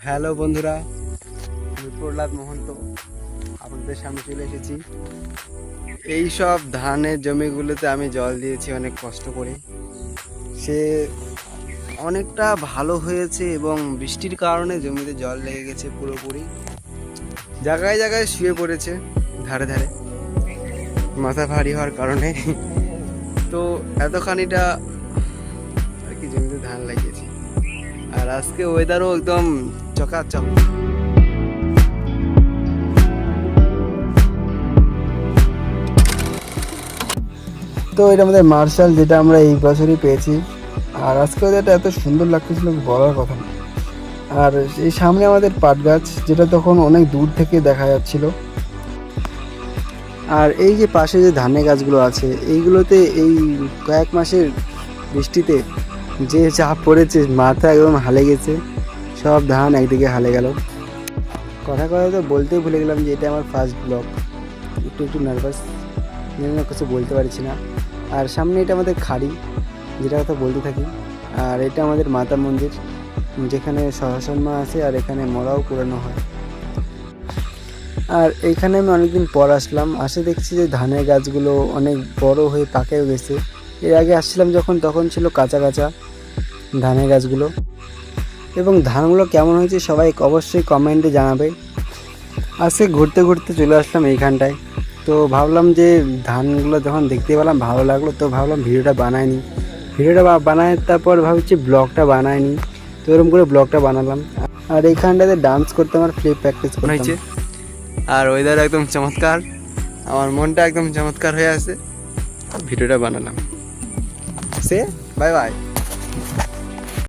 Hello বন্ধুরা, আমি প্রহ্লাদ মহন্ত আপনাদের সামনে চলে এসেছি। এই সব ধানের জমিগুলোতে আমি জল দিয়েছি অনেক কষ্ট করে। সে অনেকটা ভালো হয়েছে এবং বৃষ্টির কারণে জমিতে জল লেগে গেছে পুরোপুরি। জায়গায় জায়গায় শুয়ে পড়েছে ধারে ধারে মাথা ভারী হওয়ার কারণে। তো এতখানিটা আর কি জমিতে ধান লাগিয়েছি। আর আজকে ওয়েদারও একদম চকাচক। তো এটা আমাদের মার্শাল, যেটা আমরা এই বছরই পেয়েছি। আর আজকে ওয়েদারটা এত সুন্দর লাগতেছিল বলার কথা না। আর এই সামনে আমাদের পাট গাছ, যেটা তখন অনেক দূর থেকে দেখা যাচ্ছিল। আর এই যে পাশে যে ধানের গাছগুলো আছে, এইগুলোতে এই কয়েক মাসের বৃষ্টিতে যে চাপ পড়েছে, মাথা একদম হালে গেছে। সব ধান একদিকে হালে গেল। কথা তো বলতেই ভুলে গেলাম যে এটা আমার ফার্স্ট ব্লগ। একটু নার্ভাস, কিছু বলতে পারছি না। আর সামনে এটা আমাদের খাড়ি, যেটা কথা বলতে থাকি। আর এটা আমাদের মাতা মন্দির, যেখানে সহসন্মা আছে আর এখানে মরাও পুরানো হয়। আর এইখানে আমি অনেকদিন পর আসলাম, আসে দেখছি যে ধানের গাছগুলো অনেক বড় হয়ে পাকেও গেছে। এর আগে আসছিলাম যখন, তখন ছিল কাঁচা কাঁচা ধানের গাছগুলো। এবং ধানগুলো কেমন হয়েছে সবাই অবশ্যই কমেন্টে জানাবে। আজকে ঘুরতে ঘুরতে চলে আসলাম এইখানটায়। তো ভাবলাম যে ধানগুলো যখন দেখতে পেলাম ভালো লাগলো, তো ভাবলাম ভিডিওটা বানায় তারপর ভাবছি ব্লগটা বানায়নি। তো এরকম করে ব্লগটা বানালাম। আর এইখানটাতে ডান্স করতে আমার ফ্লিপ প্র্যাকটিস হয়েছে। আর ওয়েদার একদম চমৎকার, আমার মনটা একদম চমৎকার হয়ে আছে। ভিডিওটা বানালাম। Bye bye.